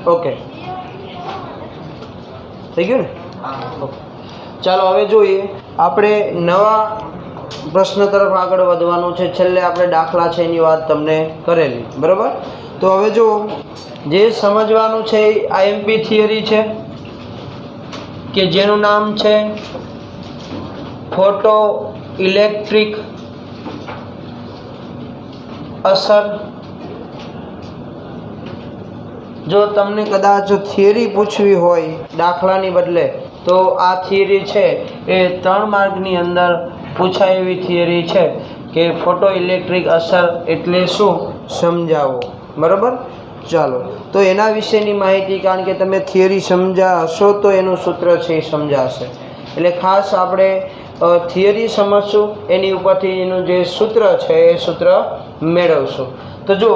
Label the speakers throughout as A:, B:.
A: Okay થઈ ગયું ને? ઓકે, ચાલો હવે જોઈએ આપણે નવા પ્રશ્ન તરફ આગળ વધવાનું છે. છેલ્લે આપણે દાખલા છે એની વાત તમને કરેલી, બરાબર? તો હવે જો જે સમજવાનું છે એ આઈએમપી થિયરી છે કે જેનું નામ છે ફોટો ઇલેક્ટ્રિક અસર. જો તમને કદાચ થિયરી પૂછવી હોય દાખલાની બદલે તો આ થિયરી છે એ 3 માર્કની અંદર પૂછાય એવી થિયરી છે કે ફોટો ઇલેક્ટ્રિક અસર એટલે શું સમજાવો, બરાબર? ચાલો, તો એના વિશેની માહિતી, કારણ કે તમે થિયરી સમજાશો તો એનું સૂત્ર છે એ સમજાશે. એટલે ખાસ આપણે થિયરી સમજશું, એની ઉપરથી એનું જે સૂત્ર છે એ સૂત્ર મેળવશું. તો જો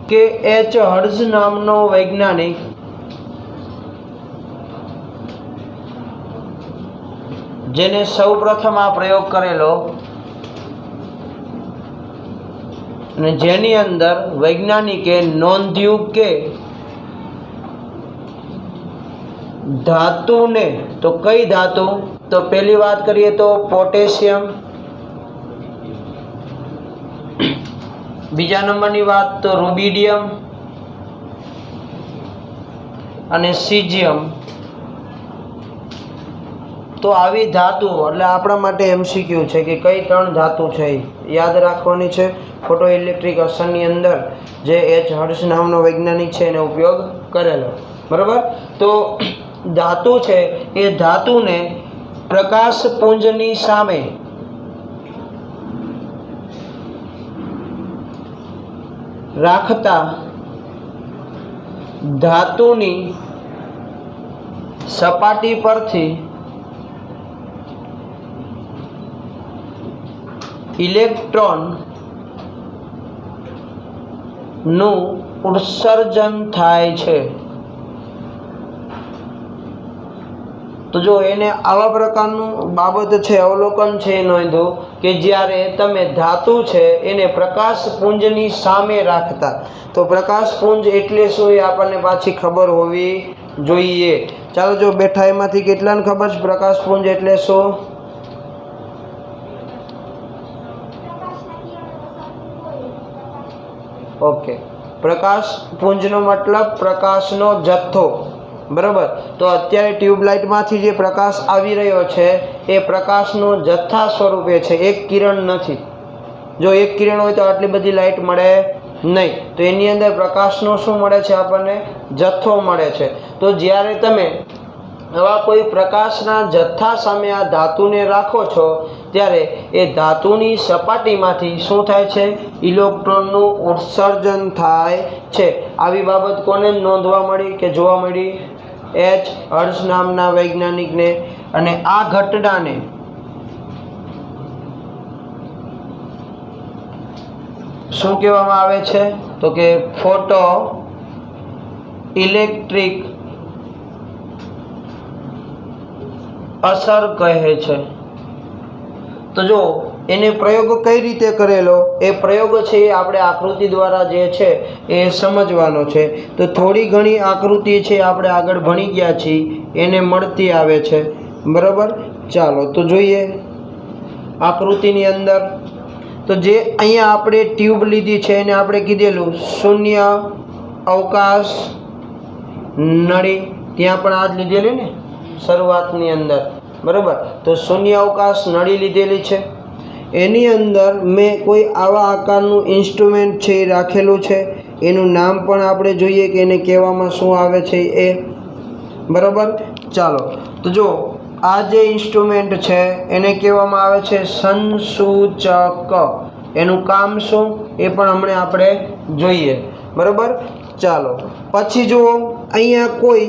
A: કે એચ હર્ટ્ઝ નામનો વૈજ્ઞાનિક જેને સૌપ્રથમ આ પ્રયોગ કરેલો અને જેની અંદર વૈજ્ઞાનિકે નોંધ્યું કે ધાતુને, તો કઈ ધાતુ? તો પહેલી વાત કરીએ તો પોટેશિયમ, બીજા નંબરની વાત તો રૂબિડિયમ અને સીઝિયમ. તો આવી ધાતુ એટલે આપણા માટે એમસીક્યુ છે કે કઈ 3 ધાતુ છે યાદ રાખવાની છે. ફોટો ઇલેક્ટ્રિક અસરની અંદર જે એચ હર્ટ્ઝ નામનો વૈજ્ઞાનિક છે એને ઉપયોગ કરેલો, બરાબર? તો ધાતુ છે એ ધાતુને પ્રકાશપુંજની સામે રાખતા ધાતુની સપાટી પરથી ઇલેક્ટ્રોનનું ઉત્સર્જન થાય છે. તો જો એને આવા પ્રકારનું બાબત છે, અવલોકન છે એ નોંધો કે જ્યારે તમે ધાતુ છે એને પ્રકાશપુંજની સામે રાખતા, તો પ્રકાશપુંજ એટલે શું એ આપણને પાછી ખબર હોવી જોઈએ. ચાલો, જો બેઠા એમાંથી કેટલાને ખબર છે પ્રકાશપુંજ એટલે શું? ઓકે, પ્રકાશપુંજનો મતલબ પ્રકાશનો જથ્થો, બરાબર? તો અત્યારે ટ્યુબલાઇટમાંથી જે પ્રકાશ આવી રહ્યો છે એ પ્રકાશનો જથ્થા સ્વરૂપે છે, એક કિરણ નથી. જો એક કિરણ હોય તો આટલી બધી લાઇટ મળે નહીં. તો એની અંદર પ્રકાશનો શું મળે છે આપણને? જથ્થો મળે છે. તો જ્યારે તમે આવા કોઈ પ્રકાશના જથ્થા સામે આ ધાતુને રાખો છો ત્યારે એ ધાતુની સપાટીમાંથી શું થાય છે? ઇલેક્ટ્રોનનું ઉત્સર્જન થાય છે. આવી બાબત કોને નોંધવા મળી કે જોવા મળી? એચ હર્ટ્ઝ નામના વૈજ્ઞાનિકને. અને આ ઘટનાને શું કહેવામાં આવે છે? તો કે ફોટો ઇલેક્ટ્રિક અસર કહે છે. તો જો એને પ્રયોગ કઈ રીતે કરેલો એ પ્રયોગ છે એ આપણે આકૃતિ દ્વારા જે છે એ સમજવાનો છે. તો થોડી ઘણી આકૃતિ છે આપણે આગળ ભણી ગયા છીએ, એને મળતી આવે છે, બરાબર? ચાલો તો જોઈએ આકૃતિની અંદર. તો જે અહીંયા આપણે ટ્યુબ લીધી છે એને આપણે કીધેલું શૂન્ય અવકાશ નળી, ત્યાં પણ આ જ લીધેલી ને શરૂઆતની અંદર, બરાબર? તો શૂન્ય અવકાશ નળી લીધેલી છે. એની અંદર મેં કોઈ આવા આકારનું ઇન્સ્ટ્રુમેન્ટ છે એ રાખેલું છે. એનું નામ પણ આપણે જોઈએ કે એને કહેવામાં શું આવે છે એ, બરાબર? ચાલો તો જો આ જે ઇન્સ્ટ્રુમેન્ટ છે એને કહેવામાં આવે છે સંસૂચક. એનું કામ શું એ પણ હમણાં આપણે જોઈએ, બરાબર? ચાલો પછી જુઓ અહીંયા કોઈ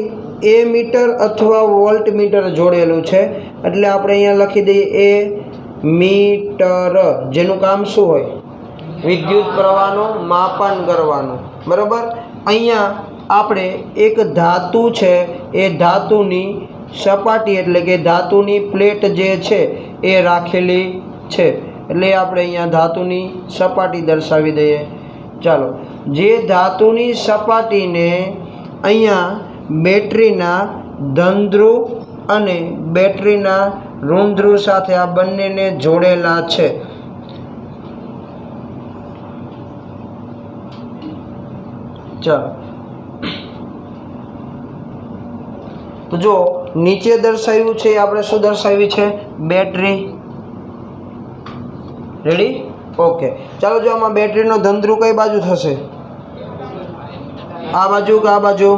A: એ મીટર અથવા વોલ્ટ મીટર જોડેલું છે, એટલે આપણે અહીંયા લખી દઈએ એ મીટર, જેનું કામ શું હોય? વિદ્યુત પ્રવાહનું માપન કરવાનું, બરાબર? અહીંયા આપણે એક ધાતુ છે એ ધાતુની સપાટી એટલે કે ધાતુની પ્લેટ જે છે એ રાખેલી છે, એટલે આપણે અહીંયા ધાતુની સપાટી દર્શાવી દઈએ. ચાલો, જે ધાતુની સપાટીને અહીંયા બેટરીના ધન ધ્રુવ અને બેટરીના ઋણ ધ્રુવ સાથે આ બંનેને જોડેલા છે. ચાલો તો જો નીચે દર્શાવ્યું છે આપણે શું દર્શાવી છે? બેટરી. રેડી? ઓકે. ચાલો જો આમાં બેટરીનો ધન ધ્રુવ કઈ બાજુ થશે? આ બાજુ કે આ બાજુ?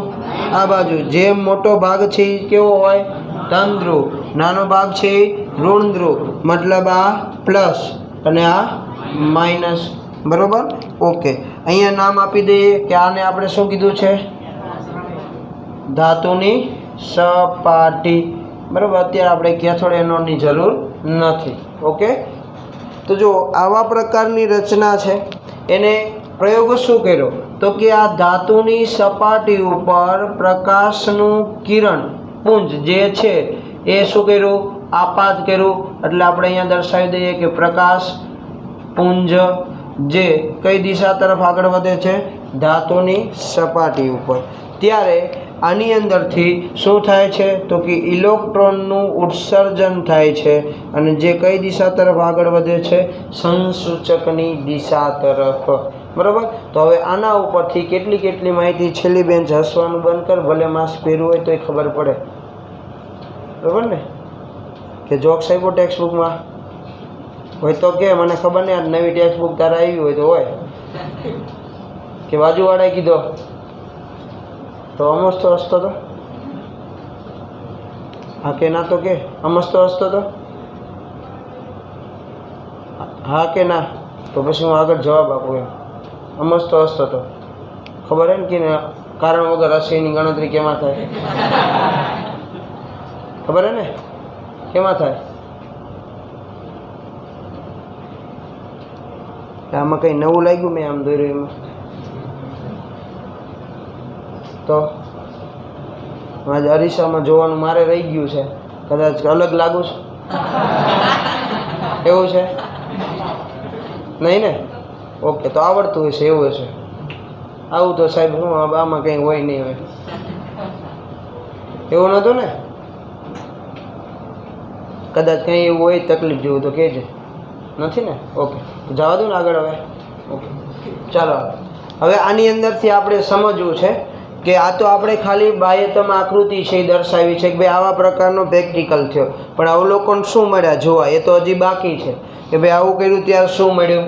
A: આ બાજુ. જે મોટો ભાગ છે એ કેવો હોય? ધન ધ્રુવ. નાનો ભાગ છે એ ઋણ ધ્રુવ. મતલબ આ પ્લસ અને આ માઇનસ. બરોબર? ઓકે. અહીંયા નામ આપી દઈએ કે આને આપણે શું કીધું છે? ધાતુની સપાટી. બરાબર? અત્યારે આપણે કેથોડ જરૂર નથી. ઓકે. તો જો આવા પ્રકારની રચના છે એને પ્રયોગ શું કર્યો? તો કે આ ધાતુની સપાટી ઉપર પ્રકાશનું કિરણ પુંજ જે છે એ શું કર્યું? આપાત કર્યું. એટલે આપણે અહીંયા દર્શાવી દઈએ કે પ્રકાશ પુંજ જે કઈ દિશા તરફ આગળ વધે છે? ધાતુની સપાટી ઉપર. ત્યારે આની અંદરથી શું થાય છે? તો કે ઇલેક્ટ્રોનનું ઉત્સર્જન થાય છે અને જે કઈ દિશા તરફ આગળ વધે છે? સંસૂચકની દિશા તરફ. બરાબર? તો હવે આના ઉપરથી કેટલી માહિતી છેલ્લી બેન્ચ હસવાનું બંધ કર, ભલે માસ્ક પહેર્યું હોય તો એ ખબર પડે. બરાબર ને? કે જોક્સ આપ્યો ટેક્સ્ટ બુકમાં હોય તો કે મને ખબર નહીં, આ નવી ટેક્સ્ટ બુક તારે આવી હોય તો હોય, કે બાજુવાળાએ કીધો તો અમસ્તો હસતો તો? હા કે ના? તો કે અમસ્તો હસતો તો? હા કે ના? તો પછી હું આગળ જવાબ આપું. એમ અમસ્તો હસતો તો ખબર હે ને કે કારણ વગર હશે એની ગણતરી કેમાં થાય? ખબર હે ને કેમાં થાય? આમાં કંઈ નવું લાગ્યું? મેં આમ દોર્યું એમાં તો આજે અરીસામાં જોવાનું મારે રહી ગયું છે. કદાચ અલગ લાગુ છે એવું છે? નહીં ને? ઓકે. તો આવડતું હશે એવું હશે. આવું તો સાહેબ હું આમાં કંઈ હોય નહીં હોય એવું નહોતું ને? કદાચ કંઈ એવું હોય તકલીફ જેવું તો કહેજે. નથી ને? ઓકે. જવા દો ને આગળ હવે. ઓકે. ચાલો હવે આની અંદરથી આપણે સમજવું છે કે આ તો આપણે ખાલી બાહ્યતમ આકૃતિ છે એ દર્શાવી છે કે ભાઈ આવા પ્રકારનો પ્રેક્ટિકલ થયો, પણ અવલોકન શું મળ્યા જોવા એ તો હજી બાકી છે કે ભાઈ આવું કર્યું ત્યારે શું મળ્યું.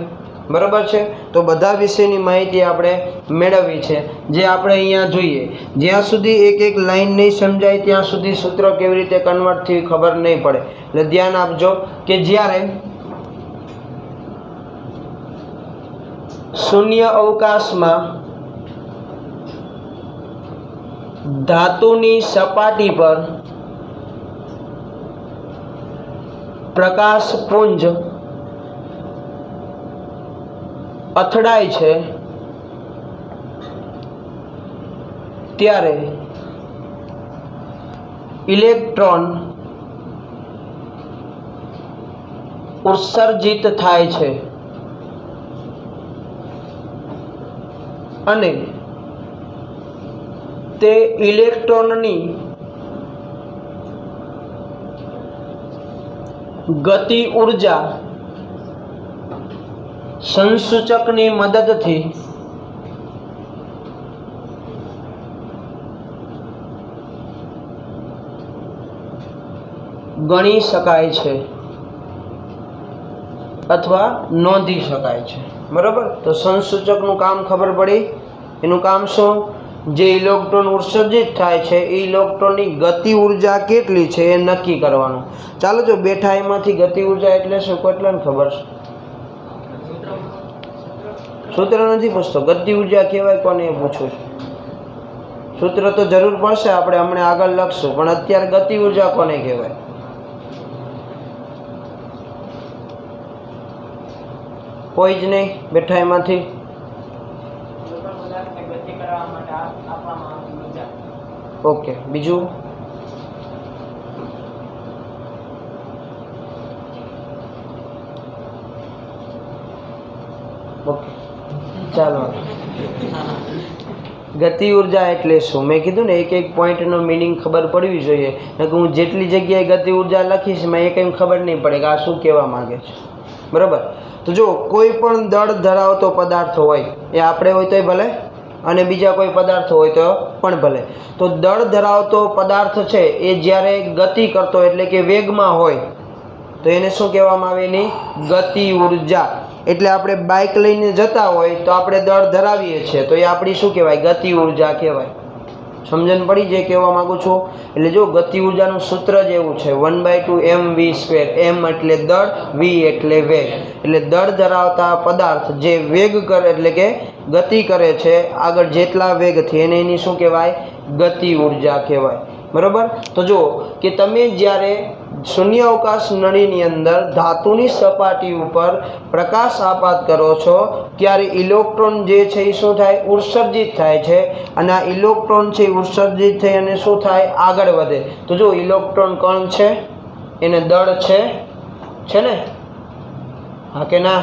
A: બરાબર છે? તો બધા વિશેની માહિતી આપણે મેળવવી છે જે આપણે અહીંયા જોઈએ. જ્યાં સુધી એક લાઈન નહીં સમજાય ત્યાં સુધી સૂત્ર કેવી રીતે કન્વર્ટ થયું ખબર નહીં પડે. એટલે ધ્યાન આપજો કે જ્યારે શૂન્ય અવકાશમાં ધાતુની સપાટી પર પ્રકાશ પુંજ અથડાય છે ત્યારે ઇલેક્ટ્રોન ઉત્સર્જિત થાય છે અને તે ઇલેક્ટ્રોનની ગતિ ઉર્જા સંસૂચકની મદદથી ગણી શકાય છે અથવા નોંધી શકાય છે. બરાબર? તો સંસૂચકનું કામ ખબર પડી. એનું કામ શું? જે ઇલેક્ટ્રોન ઉત્સર્જિત થાય છે એ ઇલેક્ટ્રોનની ગતિ ઉર્જા કેટલી છે એ નક્કી કરવાનું. ચાલો જો બેઠા એમાંથી ગતિ ઉર્જા એટલે શું? કેટલાને ખબર છે? સૂત્ર નથી પૂછતો, ગતિ ઉર્જા કહેવાય કોને એ પૂછું છું. સૂત્ર તો જરૂર પડશે, આપણે હમણાં આગળ લખશું, પણ અત્યારે ગતિ ઉર્જા કોને કહેવાય? કોઈ જ નહીં બેઠા એમાંથી? ઓકે. બીજું? ઓકે. ચાલો ગતિ ઉર્જા એટલે શું? મેં કીધું ને એક એક પોઈન્ટનો મિનિંગ ખબર પડવી જોઈએ. નકર હું જેટલી જગ્યાએ ગતિ ઉર્જા લખીશ મેં એ કંઈ ખબર નહીં પડે કે આ શું કહેવા માગે છે. બરાબર. તો જો કોઈ પણ દળ ધરાવતો પદાર્થ હોય, એ આપણે હોય તોય ભલે અને બીજા કોઈ પદાર્થ હોય તો પણ ભલે. તો દળ ધરાવતો પદાર્થ છે એ જ્યારે ગતિ કરતો એટલે કે વેગમાં હોય તો એને શું કહેવામાં આવે? એની ગતિ ઉર્જા. એટલે આપણે બાઇક લઈને જતા હોય તો આપણે દળ ધરાવીએ છીએ તો એ આપણી શું કહેવાય? ગતિ ઉર્જા કહેવાય. સમજણ પડી જે કહેવા માગું છું? એટલે જો ગતિ ઉર્જાનું સૂત્ર જ એવું છે 1/2 mv². m એટલે દળ, v એટલે વેગ. એટલે દળ ધરાવતા પદાર્થ જે વેગ કરે એટલે કે ગતિ કરે છે આગળ જેટલા વેગથી એને એની શું કહેવાય? ગતિ ઉર્જા કહેવાય. બરાબર. તો જો કે તમે જ્યારે શૂન્યાવકાશ નળીની અંદર ધાતુની સપાટી ઉપર પ્રકાશ આપાત કરો છો ત્યારે ઇલેક્ટ્રોન જે છે એ શું થાય? ઉત્સર્જિત થાય છે. અને આ ઇલેક્ટ્રોન છે ઉત્સર્જિત થઈ અને શું થાય? આગળ વધે. તો જો ઇલેક્ટ્રોન કણ છે એને દળ છે ને? હા કે ના?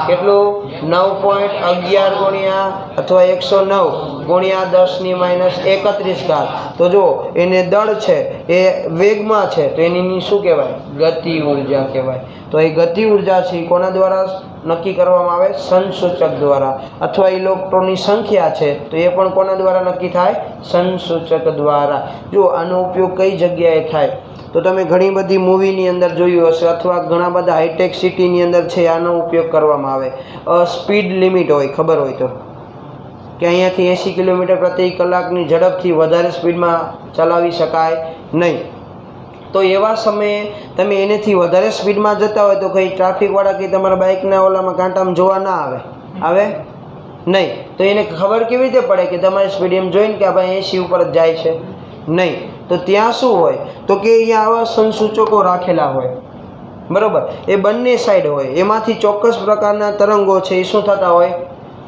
A: કેટલું? 9.11 ગુણ્યા અથવા 109 ગુણ્યા 10⁻31². તો જો એને દળ છે એ વેગમાં છે તો એની શું કહેવાય? ગતિ ઉર્જા કહેવાય. તો એ ગતિ ઉર્જા છે એ કોના દ્વારા નક્કી કરવામાં આવે? સંસૂચક દ્વારા. અથવા ઇલેક્ટ્રોનની સંખ્યા છે તો એ પણ કોના દ્વારા નક્કી થાય? સંસૂચક દ્વારા. જો આનો ઉપયોગ કઈ જગ્યાએ થાય તો તમે ઘણી બધી મૂવીની અંદર જોયું હશે અથવા ઘણા બધા હાઈટેક સિટીની અંદર છે આનો ઉપયોગ કરવામાં આવે. સ્પીડ લિમિટ હોય, ખબર હોય તો, કે અહીંયાથી 80 કિલોમીટર પ્રતિ કલાકની ઝડપથી વધારે સ્પીડમાં ચલાવી શકાય નહીં. તો એવા સમયે તમે એનેથી વધારે સ્પીડમાં જતા હોય તો કંઈ ટ્રાફિકવાળા કંઈ તમારા બાઇકના ઓલામાં કાંટામાં જોવા ના આવે નહીં. તો એને ખબર કેવી રીતે પડે કે તમારી સ્પીડ એમ જોઈને કે આ ભાઈ 80 ઉપર જ જાય છે? નહીં. તો ત્યાં શું હોય તો કે અહીંયા આવા સંસૂચકો રાખેલા હોય. બરાબર. એ બંને સાઈડ હોય. એમાંથી ચોક્કસ પ્રકારના તરંગો છે એ શું થતા હોય?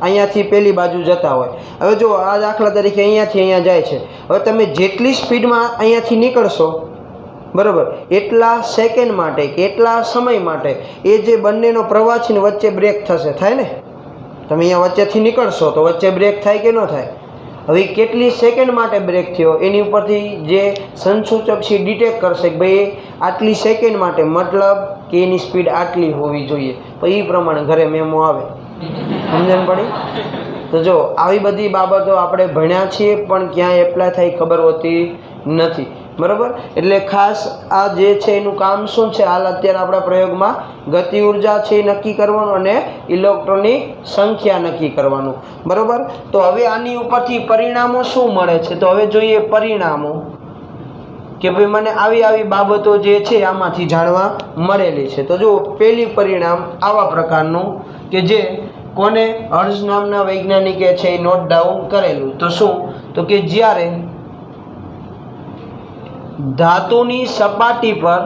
A: અહીંયાથી પેલી બાજુ જતા હોય. હવે જો આ દાખલા તરીકે અહીંયાથી અહીંયા જાય છે. હવે તમે જેટલી સ્પીડમાં અહીંયાથી નીકળશો બરાબર એટલા સેકન્ડ માટે કે એટલા સમય માટે એ જે બંનેનો પ્રવાહ છે ને વચ્ચે બ્રેક થશે. થાય ને? તમે અહીંયા વચ્ચેથી નીકળશો તો વચ્ચે બ્રેક થાય કે ન થાય? હવે કેટલી સેકન્ડ માટે બ્રેક થયો એની ઉપરથી જે સંસૂચક છે ડિટેક્ટ કરશે કે ભાઈ આટલી સેકન્ડ માટે, મતલબ કે એની સ્પીડ આટલી હોવી જોઈએ. તો એ પ્રમાણે ઘરે મેમો આવે. સમજણ પડી? તો જો આવી બધી બાબતો આપણે ભણ્યા છીએ પણ ક્યાંય એપ્લાય થાય ખબર હોતી નથી. બરાબર. એટલે ખાસ આ જે છે એનું કામ શું છે? હાલ અત્યારે આપણા પ્રયોગમાં ગતિ ઉર્જા છે એ નક્કી કરવાનું અને ઇલેક્ટ્રોનની સંખ્યા નક્કી કરવાનું. બરાબર. તો હવે આની ઉપરથી પરિણામો શું મળે છે? તો હવે જોઈએ પરિણામો કે ભાઈ મને આવી બાબતો જે છે આમાંથી જાણવા મળેલી છે. તો જો પહેલી પરિણામ આવા પ્રકારનું કે જે કોને હર્ટ્ઝ નામના વૈજ્ઞાનિકે છે એ નોટ ડાઉન કરેલું. તો શું? તો કે જ્યારે ધાતુની સપાટી પર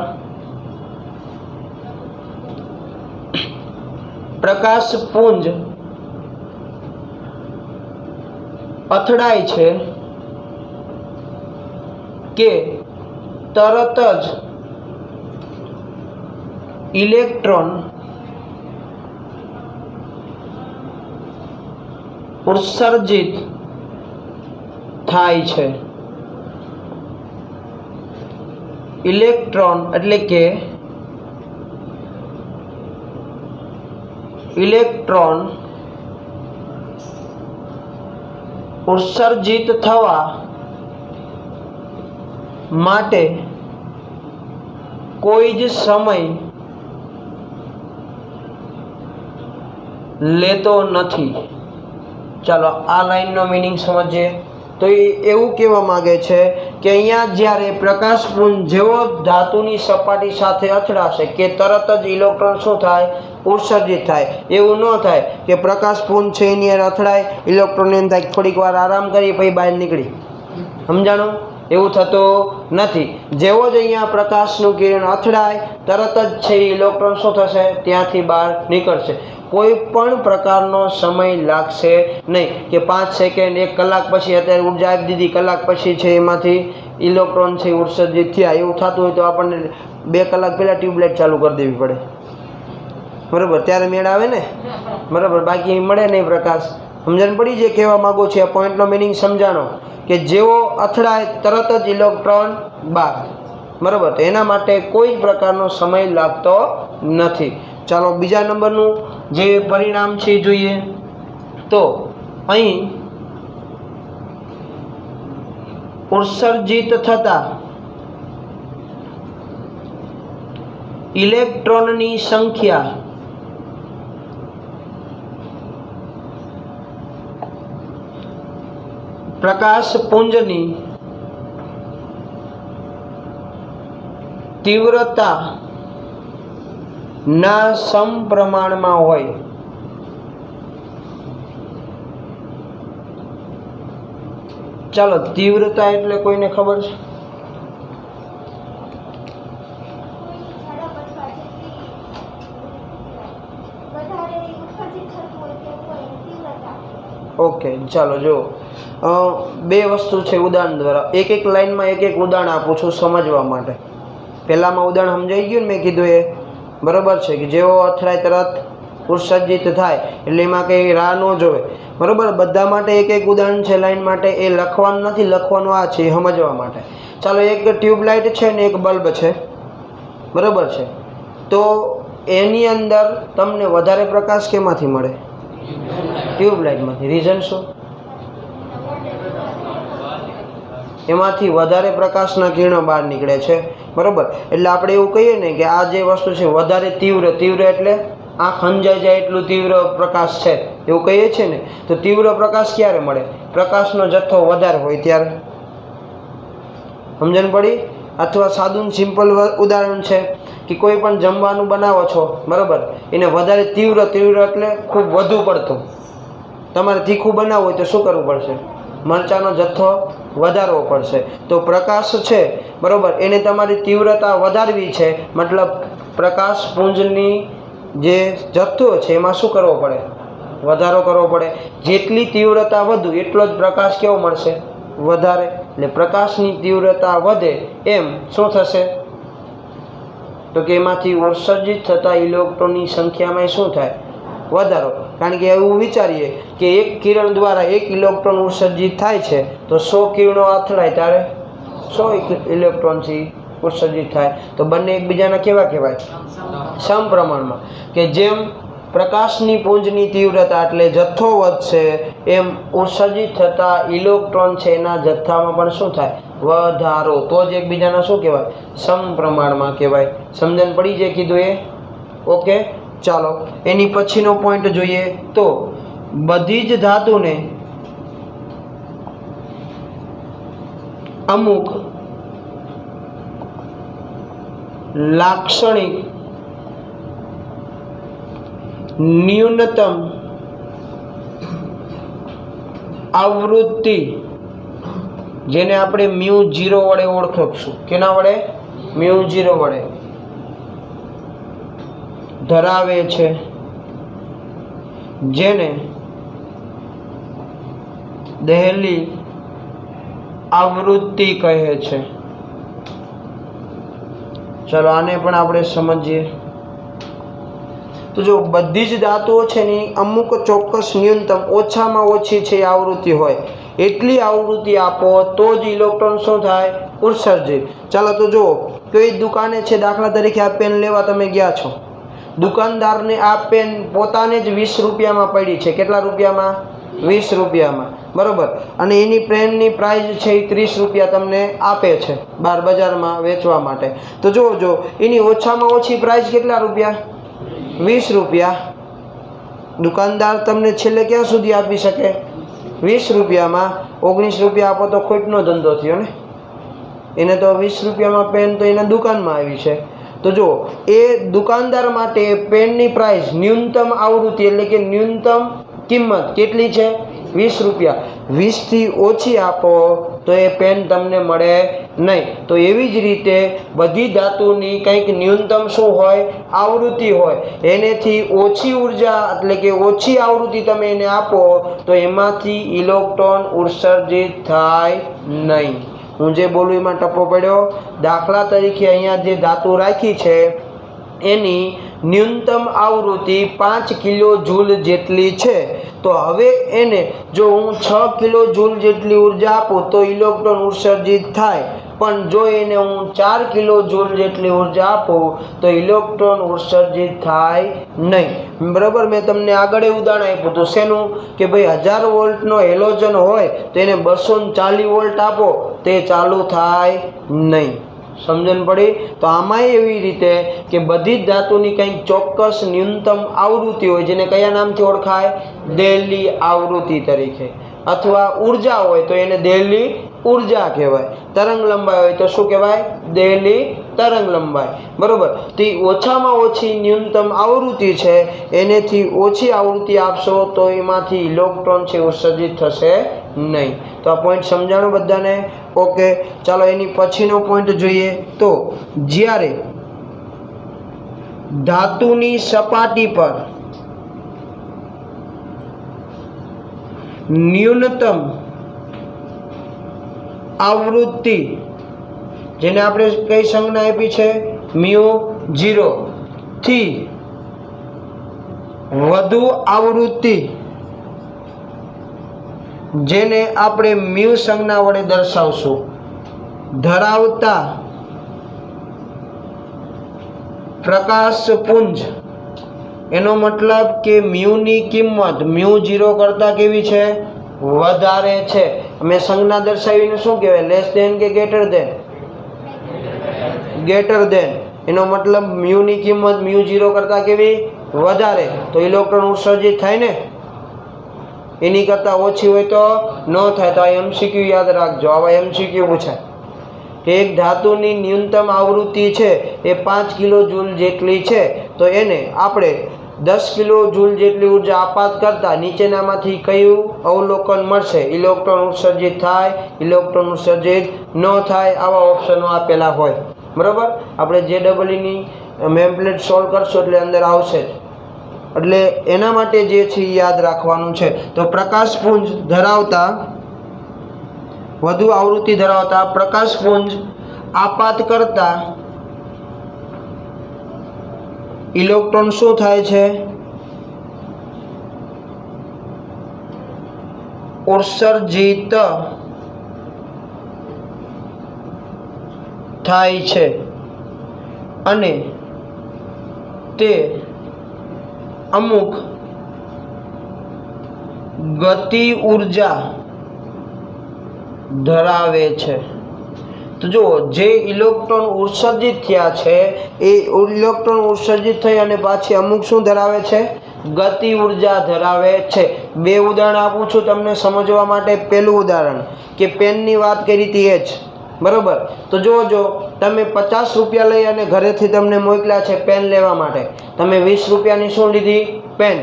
A: પ્રકાશપુંજ અથડાય છે કે તરત જ ઇલેક્ટ્રોન ઉત્સર્જિત થાય છે. ઇલેક્ટ્રોન એટલે કે ઇલેક્ટ્રોન ઉત્સર્જિત થવા માટે કોઈ જ સમય લેતો નથી. ચાલો આ લાઈનનો મિનિંગ સમજીએ. તો એ એવું કહેવા માગે છે કે અહીંયા જ્યારે પ્રકાશપુંજ જેવો ધાતુની સપાટી સાથે અથડાશે કે તરત જ ઇલેક્ટ્રોન શું થાય? ઉત્સર્જિત થાય. એવું ન થાય કે પ્રકાશપુંજ છે એની અથડાય, ઇલેક્ટ્રોન એમ થાય થોડીક વાર આરામ કરી પછી બહાર નીકળી. સમજાણું? એવું થતું નથી. જેવો જ અહીંયા પ્રકાશનું કિરણ અથડાય તરત જ છે ઇલેક્ટ્રોન શું થશે? ત્યાંથી બહાર નીકળશે. કોઈ પણ પ્રકારનો સમય લાગશે નહીં કે 5 સેકન્ડ 1 કલાક પછી અત્યારે ઉર્જા આપી દીધી, કલાક પછી છે એમાંથી ઇલેક્ટ્રોન છે ઉત્સર્જિત થયા. એવું થતું હોય તો આપણને 2 કલાક પહેલાં ટ્યુબલાઇટ ચાલુ કરી દેવી પડે. બરાબર. ત્યારે મેળ આવે ને? બરાબર. બાકી મળે નહીં પ્રકાશ. સમજણ પડી જે કહેવા માગું છું? આ પોઈન્ટનો મિનિંગ સમજાણો કે જેવો અથડાય તરત જ ઇલેક્ટ્રોન બહાર, બરાબર. તો એના માટે કોઈ પ્રકારનો સમય લાગતો નથી. ચાલો બીજા નંબરનું જે પરિણામ છે જોઈએ. તો અહીં ઉત્સર્જિત થતા ઇલેક્ટ્રોનની સંખ્યા પ્રકાશ પુંજની તીવ્રતા ના સમપ્રમાણમાં હોય. ચાલો તીવ્રતા એટલે કોઈને ખબર છે? ઓકે ચાલો જો બે વસ્તુ છે ઉદાહરણ દ્વારા. એક લાઈનમાં એક ઉદાહરણ આપું છું સમજવા માટે. પહેલામાં ઉદાહરણ સમજાઈ ગયું ને? મેં કીધું એ બરાબર છે કે જેવો અથડાય તરત ઉત્સર્જિત થાય એટલે એમાં કંઈ રાહ ન જોવે, બરાબર. બધા માટે એક ઉદાહરણ છે લાઈન માટે. એ લખવાનું નથી, લખવાનું આ છે સમજવા માટે. ચાલો એક ટ્યુબલાઇટ છે ને એક બલ્બ છે, બરાબર છે. તો એની અંદર તમને વધારે પ્રકાશ કેમાંથી મળે? ટ્યુબલાઇટમાંથી. રીઝન શું? એમાંથી વધારે પ્રકાશના કિરણો બહાર નીકળે છે, બરાબર. એટલે આપણે એવું કહીએ ને કે આ જે વસ્તુ છે વધારે તીવ્ર એટલે આંખ અંજાઈ જાય એટલું તીવ્ર પ્રકાશ છે એવું કહીએ છીએ ને. તો તીવ્ર પ્રકાશ ક્યારે મળે? પ્રકાશનો જથ્થો વધારે હોય ત્યારે. સમજણ પડી? અથવા સાદું સિમ્પલ ઉદાહરણ છે કે કોઈ પણ જમવાનું બનાવો છો, બરાબર. એને વધારે તીવ્ર એટલે ખૂબ વધુ પડતું. તમારે તીખું બનાવવું હોય તો શું કરવું પડશે? મરચાંનો જથ્થો વધારવો પડશે. તો પ્રકાશ છે, બરાબર, એને તમારી તીવ્રતા વધારવી છે, મતલબ પ્રકાશ પુંજની જે જથ્થો છે એમાં શું કરવો પડે? વધારો કરવો પડે. જેટલી તીવ્રતા વધુ એટલો જ પ્રકાશ કેવો મળશે? વધારે. એટલે પ્રકાશની તીવ્રતા વધે એમ શું થશે? તો કે એમાંથી ઉત્સર્જિત થતા ઇલેક્ટ્રોનની સંખ્યામાં શું થાય? વધારો. કારણ કે એવું વિચારીએ કે એક કિરણ દ્વારા 1 ઇલેક્ટ્રોન ઉત્સર્જિત થાય છે, તો 100 કિરણો અથડાય ત્યારે 100 ઇલેક્ટ્રોનથી ઉત્સર્જિત થાય. તો બંને એકબીજાના કેવા કહેવાય? સમપ્રમાણમાં. કે જેમ પ્રકાશની પુંજની તીવ્રતા એટલે જથ્થો વધશે એમ ઉત્સર્જિત થતા ઇલેક્ટ્રોન છે એના જથ્થામાં પણ શું થાય? વધારો. તો જ એકબીજાના શું કહેવાય? સમપ્રમાણમાં કહેવાય. સમજણ પડી જે કીધું એ? ઓકે ચાલો એની પછીનો પોઈન્ટ જોઈએ. તો બધી જ ધાતુને અમુક લાક્ષણિક ન્યૂનતમ આવૃત્તિ, જેને આપણે μ0 વડે ઓળખીશું. કેના વડે? μ0 વડે ધરાવે છે, જેને દહેલી આવૃત્તિ કહે છે. ચલો આને પણ આપણે સમજીએ. તો જો બધી જ ધાતુઓ છે ને અમુક ચોક્કસ ન્યૂનતમ ઓછામાં ઓછી છે આવૃત્તિ હોય, એટલી આવૃત્તિ આપો તો જ ઇલેક્ટ્રોન શું થાય? ઉત્સર્જિત. ચાલો તો જુઓ, કઈ દુકાને છે, દાખલા તરીકે આ પેન લેવા તમે ગયા છો, દુકાનદારને આ પેન પોતાને જ 20 રૂપિયામાં પડી છે. કેટલા રૂપિયામાં? 20 રૂપિયામાં, બરાબર. અને એની પેનની પ્રાઇસ છે એ 30 રૂપિયા તમને આપે છે બહાર બજારમાં વેચવા માટે. તો જો એની ઓછામાં ઓછી પ્રાઇસ કેટલા રૂપિયા? 20 રૂપિયા. દુકાનદાર તમને છેલ્લે ક્યાં સુધી આપી શકે? 20 રૂપિયામાં. 19 રૂપિયા આપો તો ખોટનો ધંધો થયો ને. એને તો 20 રૂપિયામાં પેન તો એના દુકાનમાં આવી છે. તો જો એ દુકાનદાર માટે પેનની પ્રાઇસ ન્યૂનતમ આવૃત્તિ એટલે કે ન્યૂનતમ કિંમત કેટલી છે? 20 રૂપિયા. 20થી ઓછી આપો તો એ પેન તમને મળે નહીં. તો એવી જ રીતે બધી ધાતુની કંઈક ન્યૂનતમ શું હોય? આવૃત્તિ હોય. એનેથી ઓછી ઉર્જા એટલે કે ઓછી આવૃત્તિ તમે એને આપો તો એમાંથી ઇલેક્ટ્રોન ઉત્સર્જિત થાય નહીં. હું જે બોલું એમાં ટપ્પો પડ્યો? દાખલા તરીકે અહીંયા જે ધાતુ રાખી છે એની ન્યૂનતમ આવૃત્તિ 5 કિલો જૂલ જેટલી છે. તો હવે એને જો હું 6 કિલો જૂલ જેટલી ઉર્જા આપું તો ઇલેક્ટ્રોન ઉત્સર્જિત થાય, પણ જો એને હું 4 કિલો જૂલ જેટલી ઉર્જા આપું તો ઇલેક્ટ્રોન ઉત્સર્જિત થાય નહીં. બરાબર, મેં તમને આગળ ઉદાહરણ આપ્યું હતું શેનું, કે ભાઈ 1000 વોલ્ટનો હેલોજન હોય તો એને 240 વોલ્ટ આપો તે ચાલુ થાય નહીં. સમજણ પડી? તો આમાં એવી રીતે કે બધી જ ધાતુની કંઈક ચોક્કસ ન્યૂનતમ આવૃત્તિ હોય, જેને કયા નામથી ઓળખાય? દહેલી આવૃત્તિ તરીકે. અથવા ઉર્જા હોય તો એને દહેલી ઉર્જા કહેવાય. તરંગ લંબાઈ હોય તો શું કહેવાય? દહેલી તરંગ લંબાઈ. બરોબર, તે ઓછામાં ઓછી ન્યૂનતમ આવૃત્તિ છે, એનેથી ઓછી આવૃત્તિ આપશો તો એમાંથી ઇલેક્ટ્રોન છે ઉત્સર્જિત થશે નહીં. તો આ પોઈન્ટ સમજાણો બધાને? ઓકે, ચાલો એની પછીનો પોઈન્ટ જોઈએ. તો જ્યારે ધાતુની સપાટી પર ન્યૂનતમ આવૃત્તિ, જેને આપણે કઈ સંજ્ઞા આપી છે? μ0 થી વધુ આવૃત્તિ, જેને આપણે મ્યુ સંજ્ઞા વડે દર્શાવશું, ધરાવતા પ્રકાશપુંજ. એનો મતલબ કે મ્યુની કિંમત μ0 કરતાં કેવી છે? વધારે છે. અમે સંજ્ઞા દર્શાવીને શું કહેવાય? લેસ દેન કે ગ્રેટર દેન? Greater than. એનો મતલબ મ્યુની કિંમત μ0 કરતાં કેવી? વધારે. તો ઇલેક્ટ્રોન ઉત્સર્જિત થાય ને? એની કરતાં ઓછી હોય તો ન થાય. તો આ એમસીક્યુ યાદ રાખજો, આવા એમસીક્યુ પૂછાય કે એક ધાતુની ન્યૂનતમ આવૃત્તિ છે એ 5 કિલો જૂલ જેટલી છે, તો એને આપણે 10 કિલો જૂલ જેટલી ઉર્જા આપાત કરતાં નીચેનામાંથી કયું અવલોકન મળશે? ઇલેક્ટ્રોન ઉત્સર્જિત થાય, ઇલેક્ટ્રોન ઉત્સર્જિત ન થાય, આવા ઓપ્શનો આપેલા હોય. બરાબર, આપણે JEEની મેમ્પલેટ સોલ્વ કરશો એટલે અંદર આવશે જ. એટલે એના માટે જે છે એ યાદ રાખવાનું છે. તો પ્રકાશપુંજ ધરાવતા, વધુ આવૃત્તિ ધરાવતા પ્રકાશપુંજ આપાત કરતા ઇલેક્ટ્રોન શું થાય છે? ઉત્સર્જિત થાય છે અને તે અમુક ગતિ ઉર્જા ધરાવે છે. તો જો જે ઇલેક્ટ્રોન ઉત્સર્જિત થયા છે એ ઇલેક્ટ્રોન ઉત્સર્જિત થઈ અને પાછી અમુક શું ધરાવે છે? ગતિ ઉર્જા ધરાવે છે. બે ઉદાહરણ આપું છું તમને સમજવા માટે. પહેલું ઉદાહરણ કે પેનની વાત કરી હતી એ જ. બરાબર, તો જો તમે 50 રૂપિયા લઈ અને ઘરેથી તમને મોકલ્યા છે પેન લેવા માટે, તમે 20 રૂપિયાની શું લીધી? પેન.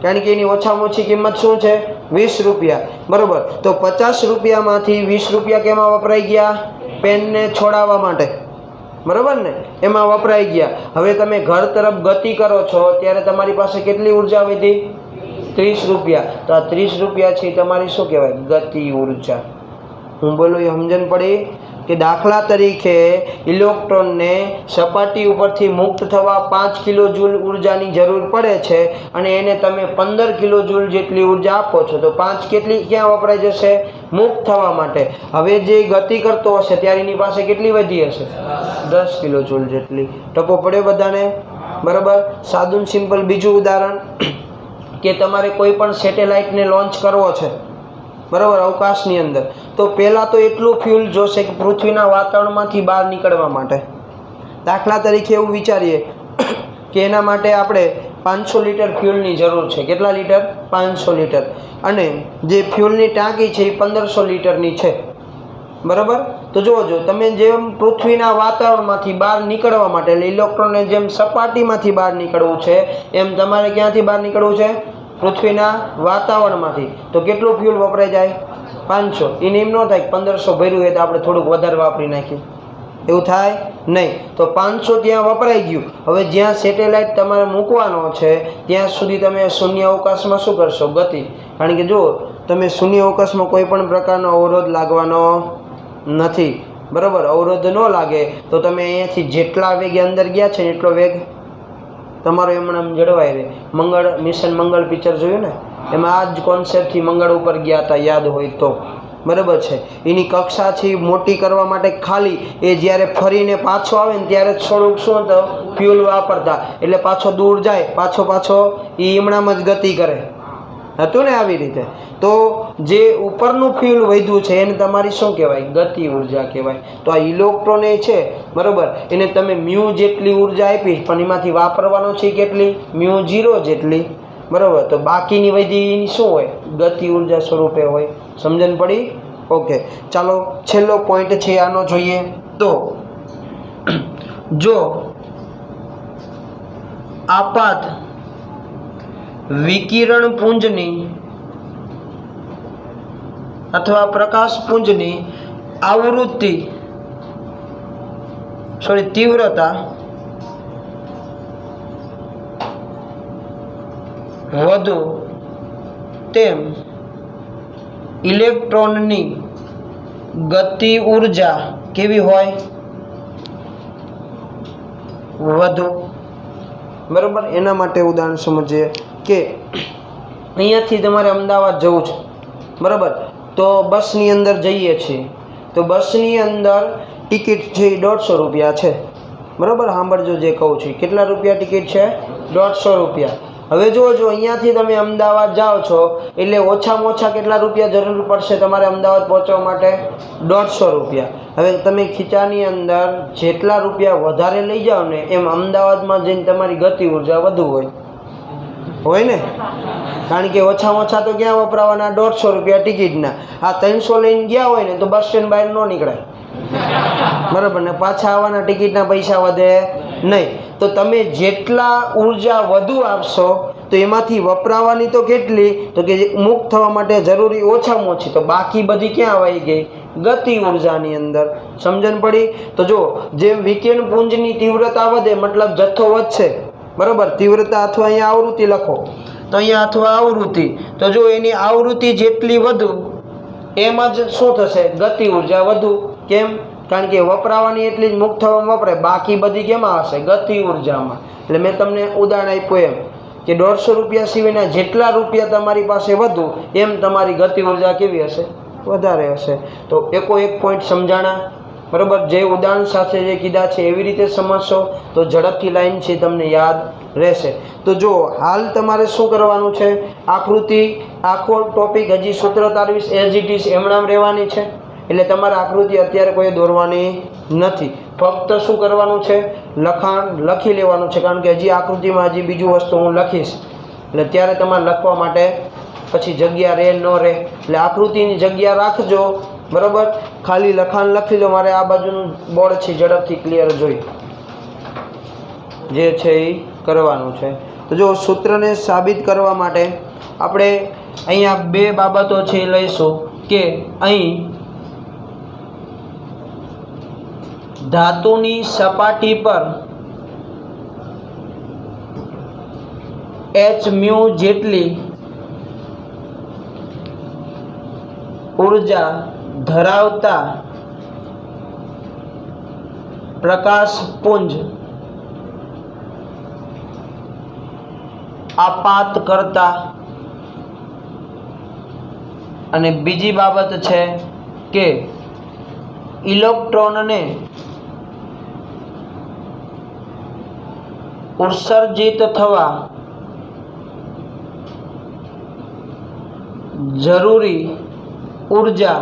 A: કારણ કે એની ઓછામાં ઓછી કિંમત શું છે? 20 રૂપિયા. બરાબર, તો 50 રૂપિયામાંથી 20 રૂપિયા કેમાં વપરાઈ ગયા? પેનને છોડાવવા માટે. બરાબર ને? એમાં વપરાઈ ગયા. હવે તમે ઘર તરફ ગતિ કરો છો ત્યારે તમારી પાસે કેટલી ઉર્જા વધી? 30 રૂપિયા. તો આ 30 રૂપિયા છે તમારી શું કહેવાય? ગતિ ઉર્જા. હું બોલું એ સમજણ પડી? કે દાખલા તરીકે ઇલેક્ટ્રોનને સપાટી ઉપરથી મુક્ત થવા 5 કિલો જૂલ ઉર્જાની જરૂર પડે છે અને એને તમે 15 કિલો જૂલ જેટલી ઉર્જા આપો છો, તો 5 કેટલી ક્યાં વપરાઈ જશે? મુક્ત થવા માટે. હવે જે ગતિ કરતો હશે ત્યારે એની પાસે કેટલી વધી હશે? 10 કિલો જૂલ જેટલી. ટપો પડ્યો બધાને? બરાબર. સાદું સિમ્પલ બીજું ઉદાહરણ કે તમારે કોઈ પણ સેટેલાઇટને લોન્ચ કરવો છે, બરાબર, અવકાશની અંદર, તો પહેલાં તો એટલું ફ્યુલ જોશે કે પૃથ્વીના વાતાવરણમાંથી બહાર નીકળવા માટે. દાખલા તરીકે એવું વિચારીએ કે એના માટે આપણે 500 લીટર ફ્યુલની જરૂર છે. કેટલા લીટર? 500 લીટર. અને જે ફ્યુલની ટાંકી છે એ 1500 લીટરની છે. બરાબર, તો જોજો તમે જેમ પૃથ્વીના વાતાવરણમાંથી બહાર નીકળવા માટે, એટલે ઇલેક્ટ્રોનને જેમ સપાટીમાંથી બહાર નીકળવું છે એમ તમારે ક્યાંથી બહાર નીકળવું છે? પૃથ્વીના વાતાવરણમાંથી. તો કેટલું ફ્યુલ વપરાઈ જાય? 500. એને એમ ન થાય 1500 ભર્યું હોય તો આપણે થોડુંક વધારે વાપરી નાખીએ, એવું થાય નહીં. તો 500 ત્યાં વપરાઈ ગયું. હવે જ્યાં સેટેલાઇટ તમારે મૂકવાનો છે ત્યાં સુધી તમે શૂન્ય અવકાશમાં શું કરશો? ગતિ. કારણ કે જો તમે શૂન્ય અવકાશમાં કોઈ પણ પ્રકારનો અવરોધ લાગવાનો નથી. બરાબર, અવરોધ ન લાગે તો તમે અહીંયાથી જેટલા વેગે અંદર ગયા છે એટલો વેગ તમારો એમણે જળવાઈ રહે. મિશન મંગળ પિક્ચર જોયું ને, એમાં આ જ કોન્સેપ્ટથી મંગળ ઉપર ગયા હતા, યાદ હોય તો. બરાબર છે, એની કક્ષા છે મોટી કરવા માટે ખાલી એ જ્યારે ફરીને પાછો આવે ને ત્યારે થોડુંક શું હતું, ફ્યુલ વાપરતા, એટલે પાછો દૂર જાય, પાછો એ એમણામાં જ ગતિ કરે હતું ને, આવી રીતે. તો જે ઉપરનું ફ્યુલ વધ્યું છે એને તમારી શું કહેવાય, ગતિ ઉર્જા કહેવાય. તો આ ઇલેક્ટ્રોન એ છે બરાબર, એને તમે મ્યુ જેટલી ઉર્જા આપી પણ એમાંથી વાપરવાનો છે કેટલી, μ0 જેટલી. બરાબર, તો બાકીની વધી એની શું હોય, ગતિ ઉર્જા સ્વરૂપે હોય. સમજણ પડી? ઓકે, ચાલો છેલ્લો પોઈન્ટ છે આનો જોઈએ. તો જો આપાત વિકિરણ પુંજની અથવા પ્રકાશ પુંજની તીવ્રતા વધુ તેમ ઇલેક્ટ્રોનની ગતિ ઉર્જા કેવી હોય, વધુ. બરાબર, એના માટે ઉદાહરણ સમજીએ કે અહીંયાથી તમારે અમદાવાદ જવું છે બરાબર, તો બસની અંદર જઈએ છીએ, તો બસની અંદર ટિકિટ છે 150 રૂપિયા છે બરાબર. સાંભળજો જે કહું છું, કેટલા રૂપિયા ટિકિટ છે, 150 રૂપિયા. હવે જોજો, અહીંયાથી તમે અમદાવાદ જાઓ છો એટલે ઓછામાં ઓછા કેટલા રૂપિયા જરૂર પડશે તમારે અમદાવાદ પહોંચવા માટે, 150 રૂપિયા. હવે તમે ખીચાની અંદર જેટલા રૂપિયા વધારે લઈ જાઓ ને એમ અમદાવાદમાં જઈને તમારી ગતિ ઉર્જા વધુ હોય ને, કારણ કે ઓછામાં ઓછા તો ક્યાં વપરાવાના, 150 રૂપિયા ટિકિટના. આ 300 લઈને ગયા હોય ને તો બસ સ્ટેન્ડ બહાર ન નીકળાય બરાબર ને, પાછા આવવાના ટિકિટના પૈસા વધે નહીં. તો તમે જેટલા ઉર્જા વધુ આપશો તો એમાંથી વપરાવાની તો કેટલી, તો કે મુક્ત થવા માટે જરૂરી ઓછામાં ઓછી, તો બાકી બધી ક્યાં આવી ગઈ, ગતિ ઉર્જાની અંદર. સમજણ પડી? તો જો જેમ વિકિરણ પુંજની તીવ્રતા વધે મતલબ જથ્થો વધશે બરાબર, તીવ્રતા અથવા અહીંયા આવૃત્તિ લખો તો અહીંયા અથવા આવૃત્તિ, તો જો એની આવૃત્તિ જેટલી વધુ એમાં જ શું થશે, ગતિ ઉર્જા વધુ. કેમ? કારણ કે વપરાવાની એટલી જ મુક્ત થવામાં વપરાય, બાકી બધી કેમાં હશે, ગતિ ઉર્જામાં. એટલે મેં તમને ઉદાહરણ આપ્યું એમ કે 150 રૂપિયા સિવાયના જેટલા રૂપિયા તમારી પાસે વધુ એમ તમારી ગતિ ઉર્જા કેવી હશે, વધારે હશે. તો એક પોઈન્ટ સમજાણા બરાબર. જે ઉદાહરણ સાથે જે કીધા છે એવી રીતે સમજશો તો ઝડપથી લાઈન છે તમને યાદ રહેશે. તો જો હાલ તમારે શું કરવાનું છે, આકૃતિ આખો ટોપિક હજી સૂત્ર તારવીશ એઝ ઇટ ઇઝ એમણામ રહેવાની છે, એટલે તમારે આકૃતિ અત્યારે કોઈ દોરવાની નથી. ફક્ત શું કરવાનું છે, લખાણ લખી લેવાનું છે, કારણ કે હજી આકૃતિમાં હજી બીજું વસ્તુ હું લખીશ, એટલે ત્યારે તમારે લખવા માટે પછી જગ્યા રહે ન રહે, એટલે આકૃતિની જગ્યા રાખજો બરાબર. ખાલી લખાણ લખી લો. મારે આ બાજુનું બોર્ડ છે ઝડપથી ક્લિયર જોઈ જે છે એ કરવાનું છે. તો જો સૂત્રને સાબિત કરવા માટે આપણે અહીંયા બે બાબતો છે એ લઈશું કે અહીં ધાતુની સપાટી પર hμ જેટલી ઉર્જા ધરાવતા પ્રકાશપુંજ આપાત કરતા, અને બીજી બાબત છે કે ઇલેક્ટ્રોનને ઉત્સર્જિત થવા જરૂરી ઉર્જા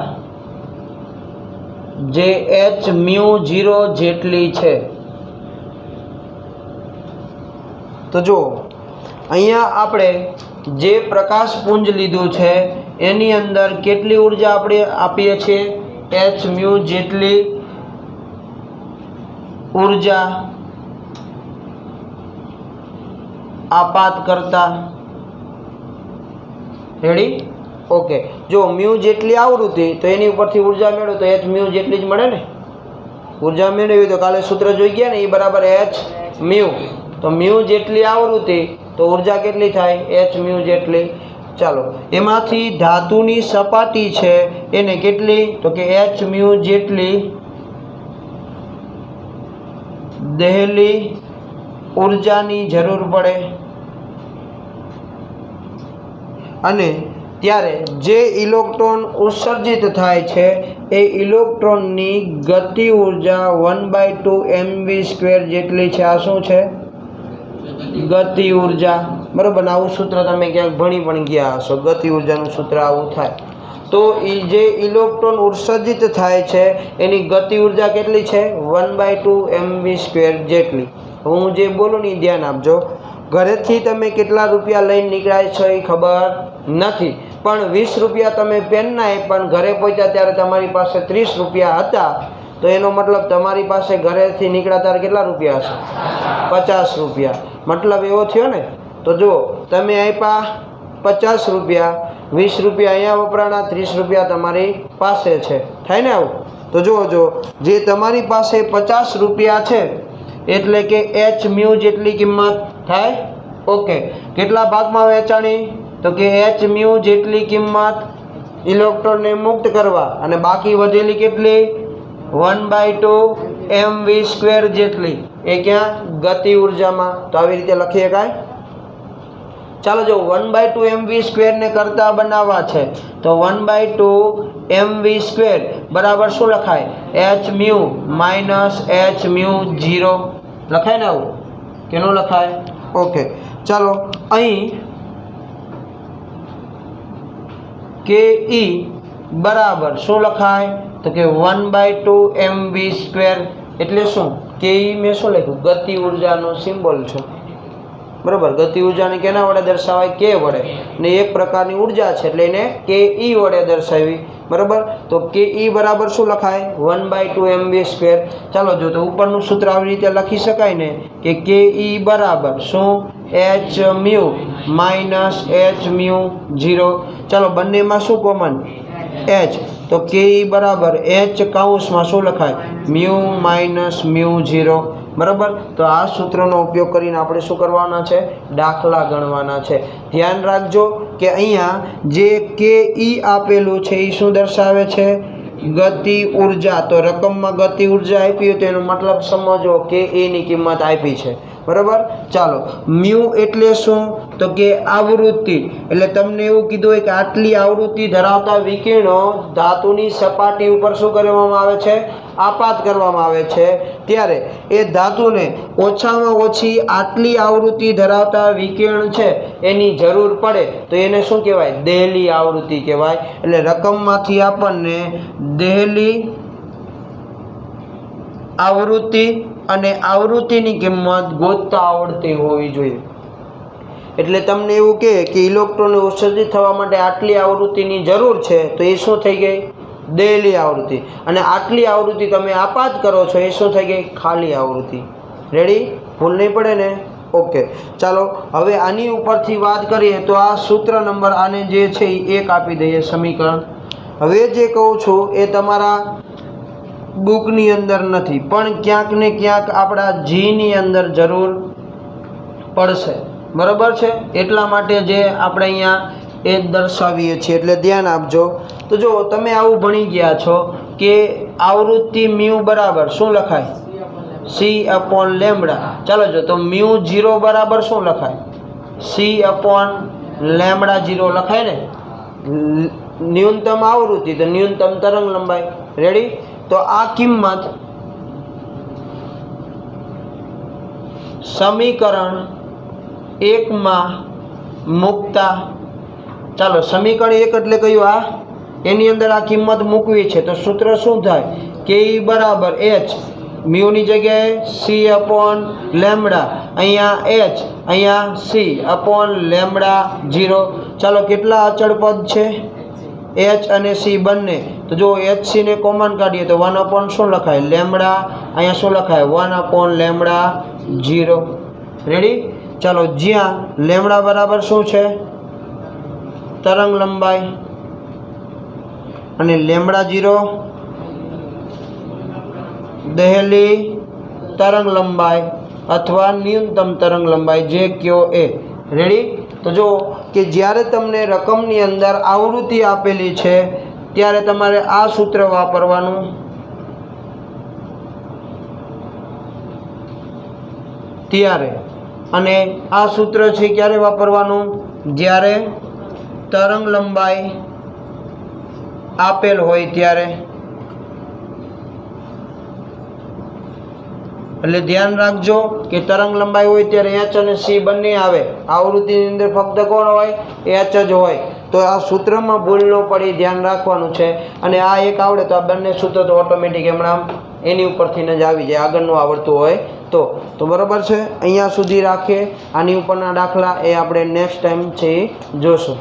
A: જે hμ0 જેટલી છે. તો જો અહીંયા આપણે જે પ્રકાશપુંજ લીધું છે એની અંદર કેટલી ઉર્જા આપણે આપીએ છીએ, hμ જેટલી ઉર્જા આપાત કરતા. રેડી? ઓકે. જો મ્યુ જેટલી આવૃત્તિ તો એની ઉપરથી ઉર્જા મેળવો તો hμ જેટલી જ મળે ને. ઉર્જા મેળવી તો કાલે સૂત્ર જોઈ ગયા ને, એ બરાબર hμ. તો મ્યુ જેટલી આવૃત્તિ તો ઉર્જા કેટલી થાય, hμ જેટલી. ચાલો, એમાંથી ધાતુની સપાટી છે એને કેટલી, તો કે hμ જેટલી દહેલી ઉર્જાની જરૂર પડે અને ત્યારે જે ઇલેક્ટ્રોન ઉત્સર્જિત થાય છે એ ઇલેક્ટ્રોનની ગતિ ઉર્જા 1/2 mv² જેટલી છે। આ શું છે? ગતિ ઉર્જા। બરાબર ને? આવું સૂત્ર તમે ક્યાંક ભણી પણ ગયા હશો, ગતિ ઉર્જાનું સૂત્ર આવું થાય। તો એ જે ઇલેક્ટ્રોન ઉત્સર્જિત થાય છે એની ગતિ ઉર્જા કેટલી છે? 1/2 mv² જેટલી। હું જે બોલું ને ધ્યાન આપજો। ઘરેથી તમે કેટલા રૂપિયા લઈને નીકળ્યા છો એ ખબર નથી, પણ 20 રૂપિયા તમે પેનના પણ ઘરે પહોંચ્યા ત્યારે તમારી પાસે 30 રૂપિયા હતા, તો એનો મતલબ તમારી પાસે ઘરેથી નીકળ્યા ત્યારે કેટલા રૂપિયા હશે? 50 રૂપિયા। મતલબ એવો થયો ને? તો જો તમે આપ્યા 50 રૂપિયા, 20 રૂપિયા અહીંયા વપરાણા, 30 રૂપિયા તમારી પાસે છે, થાય ને આવું? તો જો જે તમારી પાસે 50 રૂપિયા છે એટલે કે h મ્યુ જેટલી કિંમત થાય। ઓકે, કેટલા ભાગમાં વહેંચાણી? તો કે h મ્યુ જેટલી કિંમત ઇલેક્ટ્રોનને મુક્ત કરવા અને બાકી વધેલી કેટલી? 1/2 mv² જેટલી। એ ક્યાં? ગતિ ઉર્જામાં। તો આવી રીતે લખી શકાય। ચાલો જો 1/2 mv² ને કરતા બનાવવા છે તો 1/2 mv² બરાબર શું લખાય? h mu minus h mu 0 લખાય ને આવું? કેનું લખાય? ઓકે, ચાલો અહીં કે e બરાબર શું લખાય? તો કે 1/2 mv² એટલે શું? કે e મેં શું લખ્યું? ગતિ ઉર્જાનો સિમ્બોલ છે, બરાબર? ગતિ ઉર્જાને કેના વડે દર્શાવાય? કે વડે, ને એક પ્રકારની ઉર્જા છે એટલે એને કે e વડે દર્શાવી, બરાબર? તો કે e બરાબર શું લખાય? 1/2 mv²। ચાલો જો તો ઉપરનું સૂત્ર આવી રીતે લખી શકાય ને કે e બરાબર શું? h mu minus h mu 0। ચાલો બંનેમાં શું કોમન? h, તો કે e બરાબર h કૌંસમાં શું લખાય? મ્યુ માઇનસ મ્યુ 0, બરાબર? તો આ સૂત્રનો ઉપયોગ કરીને આપણે શું કરવાના છે? દાખલા ગણવાના છે। ધ્યાન રાખજો કે અહીંયા જે કે ઈ આપેલું છે એ શું દર્શાવે છે? ગતિ ઉર્જા। તો રકમમાં ગતિ ઉર્જા આપી તો એનો મતલબ સમજો કે એની કિંમત આપી છે, બરાબર? ચાલો, મ્યુ એટલે શું? તો કે આવૃત્તિ। એટલે તમને એવું કીધું હોય કે આટલી આવૃત્તિ ધરાવતા વિકિરણો ધાતુની સપાટી ઉપર શું કરવામાં આવે છે? આપાત કરવામાં આવે છે। ત્યારે એ ધાતુને ઓછામાં ઓછી આટલી આવૃત્તિ ધરાવતા વિકિરણ છે એની જરૂર પડે તો એને શું કહેવાય? દહેલી આવૃત્તિ કહેવાય। એટલે રકમમાંથી આપણને દહેલી આવૃત્તિ અને આવૃત્તિની કિંમત ગોતતા આવડતી હોવી જોઈએ। એટલે તમને એવું કહે કે ઇલેક્ટ્રોન ઉત્સર્જિત થવા માટે આટલી આવૃત્તિની જરૂર છે તો એ શું થઈ ગઈ? દહેલી આવૃત્તિ। અને આટલી આવૃત્તિ તમે આપાત કરો છો એ શું થઈ ગઈ? ખાલી આવૃત્તિ। રેડી? ભૂલ નહીં પડે ને? ઓકે, ચાલો હવે આની ઉપરથી વાત કરીએ તો આ સૂત્ર નંબર આને જે છે એ 1 આપી દઈએ સમીકરણ। હવે જે કહું છું એ તમારા બુકની અંદર નથી, પણ ક્યાંક ને ક્યાંક આપણા જીની અંદર જરૂર પડશે, બરાબર છે? એટલા માટે જે આપણે અહીંયા એ દર્શાવીએ છીએ, એટલે ધ્યાન આપજો। તો જો તમે આવું ભણી ગયા છો કે આવૃત્તિ મ્યુ બરાબર શું લખાય? c/λ। ચાલો જો તો મ્યુ 0 બરાબર શું લખાય? c/λ0 લખાય ને? ન્યૂનતમ આવૃત્તિ તો ન્યૂનતમ તરંગ લંબાઈ। રેડી? તો આ કિંમત સમીકરણ 1 માં મૂકતા, ચાલો સમીકરણ 1 એટલે કયું? આ એની અંદર આ કિંમત મૂકવી છે તો સૂત્ર શું થાય? કે e બરાબર h, મ્યુની જગ્યાએ c/λ, અહીંયા h, અહીંયા c/λ0। ચાલો કેટલા અચળ પદ છે? h અને c બંને। તો જો hc ને કોમન કાઢીએ તો 1/ શું લખાય? લેમ્બડા। અહીંયા શું લખાય? 1/λ0। રેડી? ચાલો જ્યાં લેમ્બડા બરાબર શું છે? તરંગ લંબાઈ, અને λ0 દહેલી તરંગ લંબાઈ અથવા ન્યૂનતમ તરંગ લંબાઈ, જે કયો એ। રેડી? તો જો કે જ્યારે તમને રકમની અંદર આવૃત્તિ આપેલી છે ત્યારે તમારે આ સૂત્ર વાપરવાનું। ત્યારે, અને આ સૂત્ર છે ક્યારે વાપરવાનું? જ્યારે તરંગ લંબાઈ આપેલ હોય ત્યારે. એટલે ધ્યાન રાખજો કે તરંગ લંબાઈ હોય ત્યારે h અને c બંને આવે. આવૃત્તિની અંદર ફક્ત કોણ હોય? h જ હોય. તો આ સૂત્રમાં ભૂલ ન પડી, ધ્યાન રાખવાનું છે. અને આ એક આવડે તો આ બંને સૂત્ર તો ઓટોમેટિક હમણાં એની ઉપરથી જ આવી જાય, આગળનું આવડતું હોય તો બરાબર છે. અહીંયા સુધી રાખીએ. આની ઉપરના દાખલા એ આપણે નેક્સ્ટ ટાઈમ છે એ જોશું.